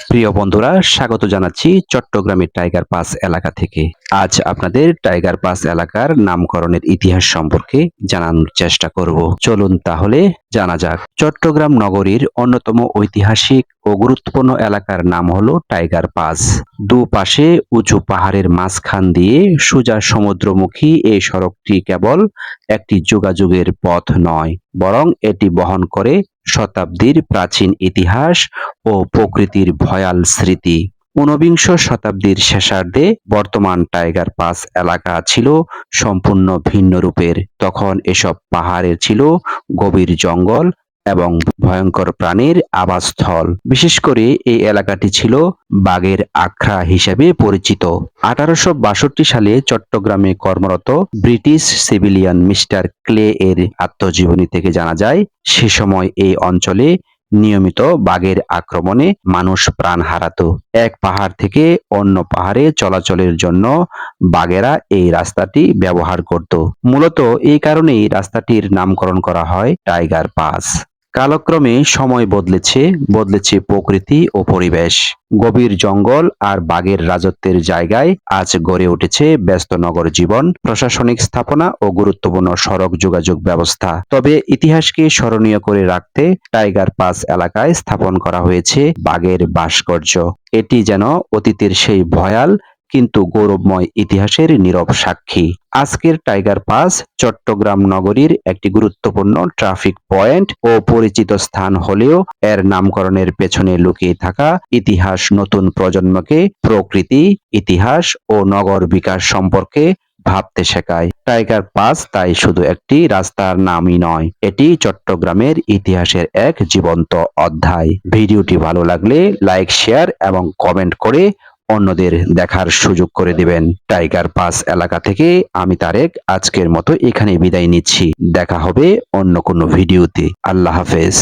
প্রিয় বন্ধুরা, স্বাগত জানাচ্ছি চট্টগ্রামের টাইগার পাস এলাকা থেকে। আজ আপনাদের টাইগার পাস এলাকার নামকরণের ইতিহাস সম্পর্কে জানানোর চেষ্টা করব। চলুন তাহলে জানা যাক। চট্টগ্রাম নগরীর অন্যতম ঐতিহাসিক ও গুরুত্বপূর্ণ এলাকার নাম হলো টাইগার পাস। দুপাশে উঁচু পাহাড়ের মাঝখান দিয়ে সোজা সমুদ্রমুখী এই সড়কটি কেবল একটি যোগাযোগের পথ নয়, বরং এটি বহন করে শতাব্দীর প্রাচীন ইতিহাস ও প্রকৃতির ভয়াল স্মৃতি। ঊনবিংশ শতাব্দীর শেষার্ধে বর্তমান টাইগার পাস এলাকা ছিল সম্পূর্ণ ভিন্ন রূপের। তখন এসব পাহাড়ে ছিল গভীর জঙ্গল এবং ভয়ঙ্কর প্রাণীর আবাসস্থল। বিশেষ করে এই এলাকাটি ছিল বাঘের আখড়া হিসেবে পরিচিত। 1862 সালে চট্টগ্রামে কর্মরত ব্রিটিশ সিভিলিয়ান মিস্টার ক্লে এর আত্মজীবনী থেকে জানা যায়, সে সময় এই অঞ্চলে নিয়মিত বাঘের আক্রমণে মানুষ প্রাণ হারাতো। এক পাহাড় থেকে অন্য পাহাড়ে চলাচলের জন্য বাঘেরা এই রাস্তাটি ব্যবহার করত। মূলত এই কারণেই রাস্তাটির নামকরণ করা হয় টাইগার পাস। কালক্রমে সময় বদলেছে প্রকৃতি ও পরিবেশ। গভীর জঙ্গল আর বাঘের রাজত্বের জায়গায় আজ গড়ে উঠেছে ব্যস্ত নগর জীবন, প্রশাসনিক স্থাপনা ও গুরুত্বপূর্ণ সড়ক যোগাযোগ ব্যবস্থা। তবে ইতিহাসকে স্মরণীয় করে রাখতে টাইগার পাস এলাকায় স্থাপন করা হয়েছে বাঘের ভাস্কর্য। এটি যেন অতীতের সেই ভয়াল কিন্তু গৌরবময় ইতিহাসের নীরব সাক্ষী। আজকের টাইগার পাস চট্টগ্রাম নগরীর একটি গুরুত্বপূর্ণ ট্রাফিক পয়েন্ট ও পরিচিত স্থান হলেও এর নামকরণের পেছনে লুকিয়ে থাকা ইতিহাস নতুন প্রজন্মকে প্রকৃতি, ইতিহাস ও নগর বিকাশ সম্পর্কে ভাবতে শেখায়। টাইগার পাস তাই শুধু একটি রাস্তার নামই নয়, এটি চট্টগ্রামের ইতিহাসের এক জীবন্ত অধ্যায়। ভিডিওটি ভালো লাগলে লাইক, শেয়ার এবং কমেন্ট করে অন্যদের দেখার সুযোগ করে দিবেন। টাইগার পাস এলাকা থেকে আমি তারেক আজকের মতো এখানে বিদায় নিচ্ছি। দেখা হবে অন্য কোনো ভিডিওতে। আল্লাহ হাফেজ।